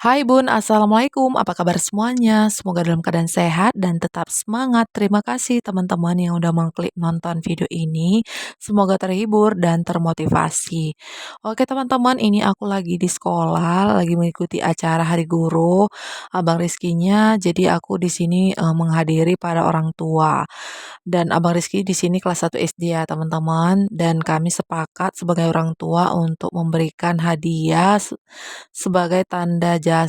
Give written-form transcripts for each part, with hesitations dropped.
Hai Bun, Assalamualaikum. Apa kabar semuanya? Semoga dalam keadaan sehat dan tetap semangat. Terima kasih teman-teman yang udah mengklik nonton video ini. Semoga terhibur dan termotivasi. Oke teman-teman, ini aku lagi di sekolah, lagi mengikuti acara Hari Guru. Abang Rizkynya, jadi aku di sini menghadiri para orang tua. Dan Abang Rizky di sini kelas 1 SD ya teman-teman. Dan kami sepakat sebagai orang tua untuk memberikan hadiah sebagai tanda jasa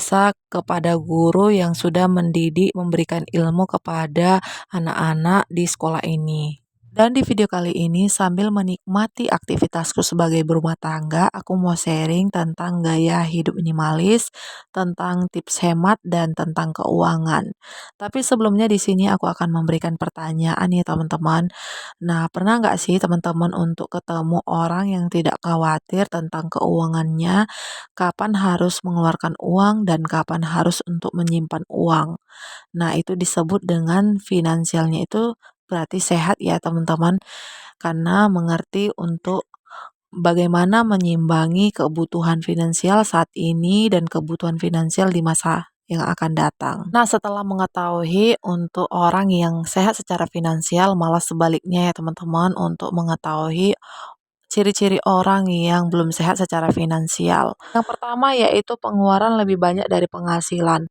kepada guru yang sudah mendidik memberikan ilmu kepada anak-anak di sekolah ini. Dan di video kali ini sambil menikmati aktivitasku sebagai berumah tangga, aku mau sharing tentang gaya hidup minimalis, tentang tips hemat dan tentang keuangan. Tapi sebelumnya di sini aku akan memberikan pertanyaan ya teman-teman. Nah, pernah nggak sih teman-teman untuk ketemu orang yang tidak khawatir tentang keuangannya, kapan harus mengeluarkan uang dan kapan harus untuk menyimpan uang? Nah, itu disebut dengan finansialnya itu berarti sehat ya teman-teman, karena mengerti untuk bagaimana menyimbangi kebutuhan finansial saat ini dan kebutuhan finansial di masa yang akan datang. Nah, setelah mengetahui untuk orang yang sehat secara finansial, malah sebaliknya ya teman-teman, untuk mengetahui ciri-ciri orang yang belum sehat secara finansial. Yang pertama yaitu pengeluaran lebih banyak dari penghasilan.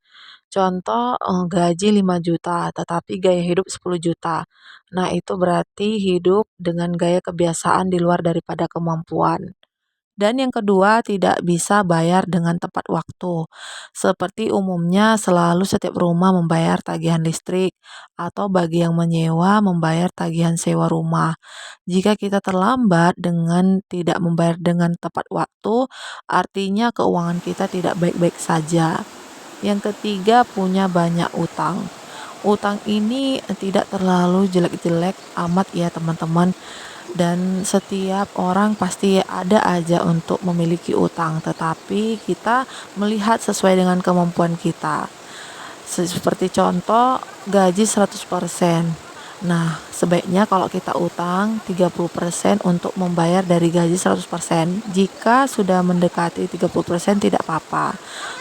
Contoh, gaji 5 juta, tetapi gaya hidup 10 juta. Nah, itu berarti hidup dengan gaya kebiasaan di luar daripada kemampuan. Dan yang kedua, tidak bisa bayar dengan tepat waktu. Seperti umumnya selalu setiap rumah membayar tagihan listrik, atau bagi yang menyewa membayar tagihan sewa rumah. Jika kita terlambat dengan tidak membayar dengan tepat waktu, artinya keuangan kita tidak baik-baik saja. Yang ketiga, punya banyak utang. Utang ini tidak terlalu jelek-jelek amat ya teman-teman. Dan setiap orang pasti ada aja untuk memiliki utang, tetapi kita melihat sesuai dengan kemampuan kita. Seperti contoh gaji 100%. Nah, sebaiknya kalau kita utang 30% untuk membayar dari gaji 100%. Jika sudah mendekati 30% tidak apa-apa.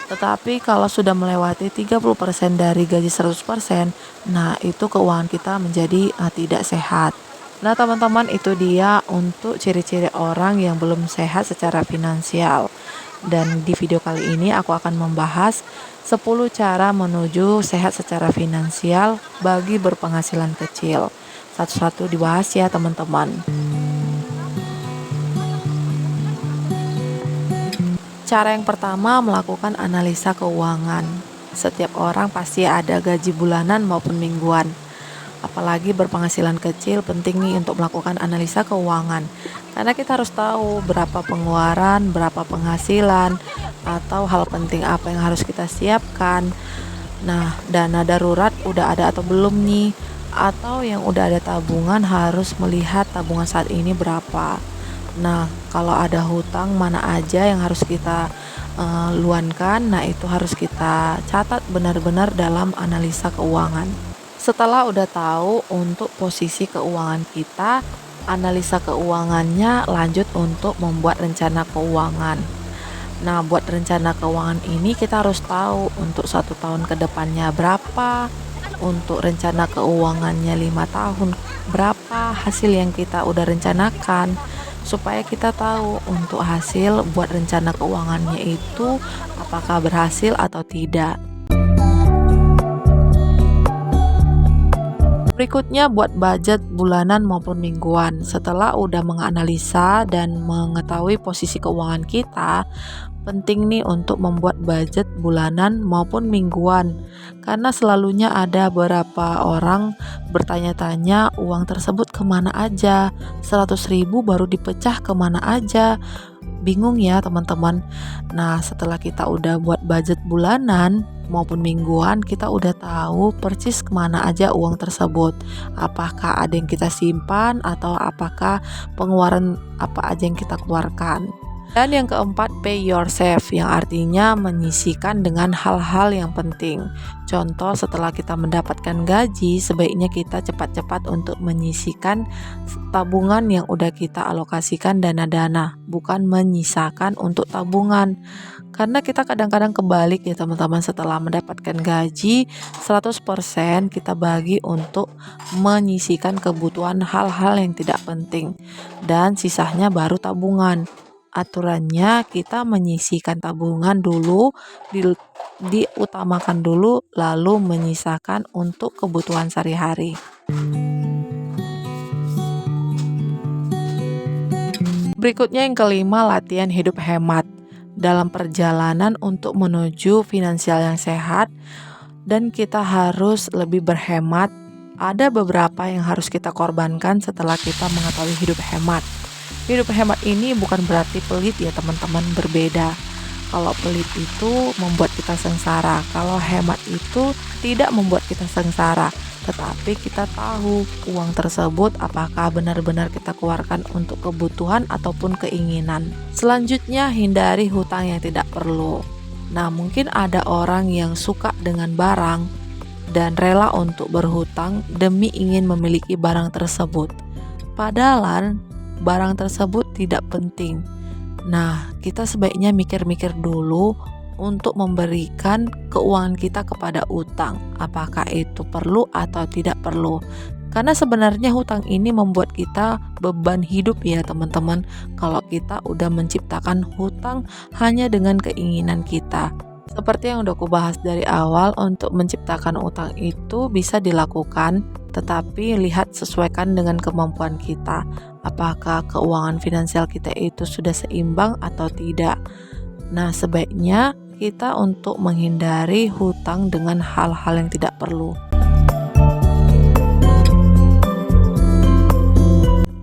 Tetapi kalau sudah melewati 30% dari gaji 100%, nah itu keuangan kita menjadi tidak sehat. Nah, teman-teman, itu dia untuk ciri-ciri orang yang belum sehat secara finansial. Dan di video kali ini aku akan membahas 10 cara menuju sehat secara finansial bagi berpenghasilan kecil. Satu-satu dibahas ya, teman-teman. Cara yang pertama, melakukan analisa keuangan. Setiap orang pasti ada gaji bulanan maupun mingguan. Apalagi berpenghasilan kecil, penting nih untuk melakukan analisa keuangan. Karena kita harus tahu berapa pengeluaran, berapa penghasilan, atau hal penting apa yang harus kita siapkan. Nah, dana darurat udah ada atau belum nih? Atau yang udah ada tabungan harus melihat tabungan saat ini berapa. Nah, kalau ada hutang mana aja yang harus kita luankan, nah itu harus kita catat benar-benar dalam analisa keuangan. Setelah udah tahu untuk posisi keuangan kita, analisa keuangannya, lanjut untuk membuat rencana keuangan. Nah, buat rencana keuangan ini kita harus tahu untuk 1 tahun ke depannya berapa, untuk rencana keuangannya 5 tahun berapa hasil yang kita udah rencanakan, supaya kita tahu untuk hasil buat rencana keuangannya itu apakah berhasil atau tidak. Berikutnya, buat budget bulanan maupun mingguan. Setelah udah menganalisa dan mengetahui posisi keuangan kita, penting nih untuk membuat budget bulanan maupun mingguan. Karena selalunya ada beberapa orang bertanya-tanya uang tersebut kemana aja, 100.000 baru dipecah kemana aja. Bingung ya teman-teman. Nah, setelah kita udah buat budget bulanan maupun mingguan, kita udah tahu persis kemana aja uang tersebut. Apakah ada yang kita simpan atau apakah pengeluaran apa aja yang kita keluarkan. Dan yang keempat, pay yourself, yang artinya menyisihkan dengan hal-hal yang penting. Contoh, setelah kita mendapatkan gaji, sebaiknya kita cepat-cepat untuk menyisihkan tabungan yang udah kita alokasikan dana-dana, bukan menyisakan untuk tabungan. Karena kita kadang-kadang kebalik ya teman-teman, setelah mendapatkan gaji 100% kita bagi untuk menyisihkan kebutuhan hal-hal yang tidak penting, dan sisanya baru tabungan. Aturannya kita menyisihkan tabungan dulu, diutamakan dulu, lalu menyisakan untuk kebutuhan sehari-hari. Berikutnya yang kelima, latihan hidup hemat. Dalam perjalanan untuk menuju finansial yang sehat dan kita harus lebih berhemat, ada beberapa yang harus kita korbankan setelah kita mengetahui hidup hemat. Hidup hemat ini bukan berarti pelit ya teman-teman, berbeda. Kalau pelit itu membuat kita sengsara, kalau hemat itu tidak membuat kita sengsara, tetapi kita tahu uang tersebut apakah benar-benar kita keluarkan untuk kebutuhan ataupun keinginan. Selanjutnya, hindari hutang yang tidak perlu. Nah, mungkin ada orang yang suka dengan barang dan rela untuk berhutang demi ingin memiliki barang tersebut. Padahal barang tersebut tidak penting. Nah, kita sebaiknya mikir-mikir dulu untuk memberikan keuangan kita kepada utang. Apakah itu perlu atau tidak perlu? Karena sebenarnya hutang ini membuat kita beban hidup ya teman-teman. Kalau kita udah menciptakan hutang hanya dengan keinginan kita. Seperti yang udah aku bahas dari awal, untuk menciptakan utang itu bisa dilakukan, tetapi lihat sesuaikan dengan kemampuan kita. Apakah keuangan finansial kita itu sudah seimbang atau tidak. Nah, sebaiknya kita untuk menghindari hutang dengan hal-hal yang tidak perlu.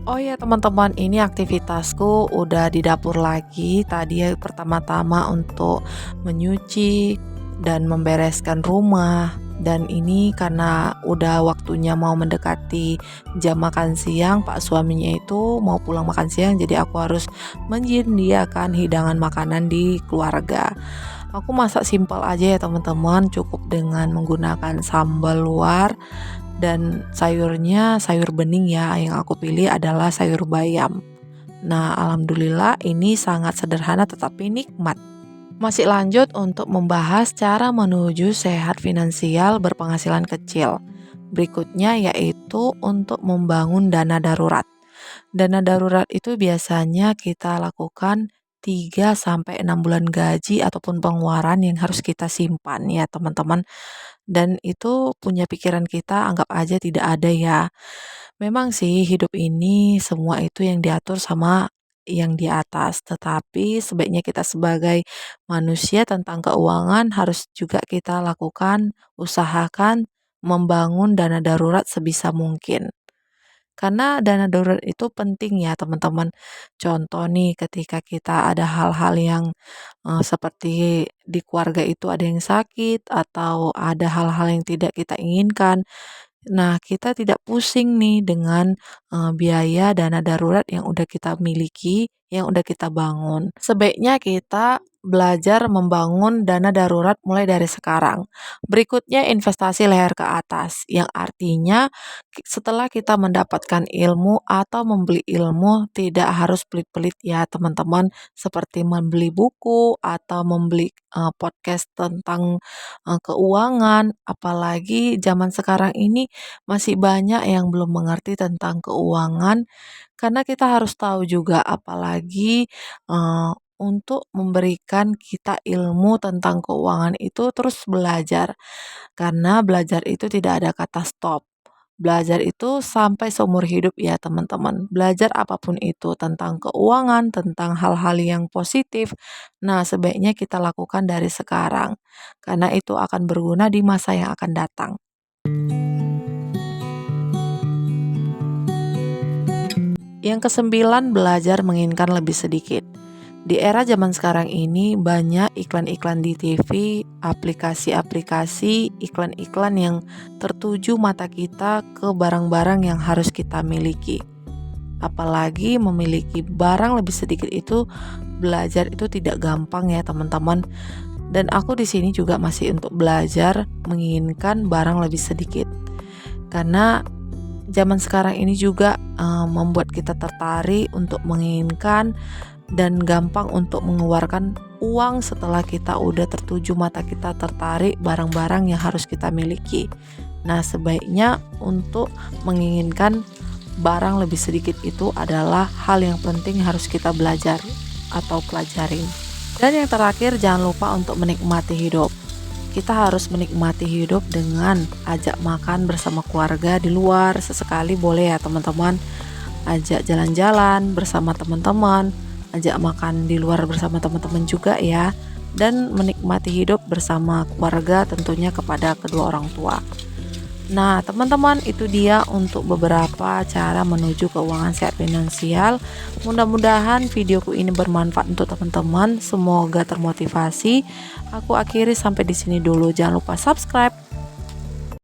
Oh ya teman-teman, ini aktivitasku udah di dapur lagi. Tadi pertama-tama untuk menyuci dan membereskan rumah. Dan ini karena udah waktunya mau mendekati jam makan siang, Pak suaminya itu mau pulang makan siang, jadi aku harus menyediakan hidangan makanan di keluarga. Aku masak simpel aja ya teman-teman, cukup dengan menggunakan sambal luar, dan sayurnya sayur bening ya, yang aku pilih adalah sayur bayam. Nah, alhamdulillah ini sangat sederhana tetapi nikmat. Masih lanjut untuk membahas cara menuju sehat finansial berpenghasilan kecil. Berikutnya yaitu untuk membangun dana darurat. Dana darurat itu biasanya kita lakukan 3-6 bulan gaji ataupun pengeluaran yang harus kita simpan ya teman-teman. Dan itu punya pikiran kita anggap aja tidak ada ya. Memang sih hidup ini semua itu yang diatur sama yang di atas, tetapi sebaiknya kita sebagai manusia tentang keuangan harus juga kita lakukan, usahakan membangun dana darurat sebisa mungkin. Karena dana darurat itu penting ya teman-teman. Contoh nih, ketika kita ada hal-hal yang seperti di keluarga itu ada yang sakit atau ada hal-hal yang tidak kita inginkan. Nah, kita tidak pusing nih dengan biaya dana darurat yang udah kita miliki, yang udah kita bangun. Sebaiknya kita belajar membangun dana darurat mulai dari sekarang. Berikutnya, investasi leher ke atas, yang artinya setelah kita mendapatkan ilmu atau membeli ilmu, tidak harus pelit-pelit ya teman-teman, seperti membeli buku atau membeli podcast tentang keuangan. Apalagi zaman sekarang ini masih banyak yang belum mengerti tentang keuangan, karena kita harus tahu juga, apalagi untuk memberikan kita ilmu tentang keuangan itu terus belajar, karena belajar itu tidak ada kata stop. Belajar itu sampai seumur hidup ya teman-teman. Belajar apapun itu tentang keuangan, tentang hal-hal yang positif. Nah, sebaiknya kita lakukan dari sekarang, karena itu akan berguna di masa yang akan datang. Yang kesembilan, belajar menginginkan lebih sedikit. Di era zaman sekarang ini banyak iklan-iklan di TV, aplikasi-aplikasi, iklan-iklan yang tertuju mata kita ke barang-barang yang harus kita miliki. Apalagi memiliki barang lebih sedikit itu belajar itu tidak gampang ya teman-teman. Dan aku di sini juga masih untuk belajar menginginkan barang lebih sedikit. Karena zaman sekarang ini juga membuat kita tertarik untuk menginginkan dan gampang untuk mengeluarkan uang setelah kita udah tertuju, mata kita tertarik barang-barang yang harus kita miliki. Nah, sebaiknya untuk menginginkan barang lebih sedikit itu adalah hal yang penting harus kita belajar atau pelajarin. Dan yang terakhir, jangan lupa untuk menikmati hidup. Kita harus menikmati hidup dengan ajak makan bersama keluarga di luar, sesekali boleh ya teman-teman. Ajak jalan-jalan bersama teman-teman, ajak makan di luar bersama teman-teman juga ya. Dan menikmati hidup bersama keluarga tentunya kepada kedua orang tua. Nah, teman-teman, itu dia untuk beberapa cara menuju keuangan sehat finansial. Mudah-mudahan videoku ini bermanfaat untuk teman-teman. Semoga termotivasi. Aku akhiri sampai di sini dulu. Jangan lupa subscribe,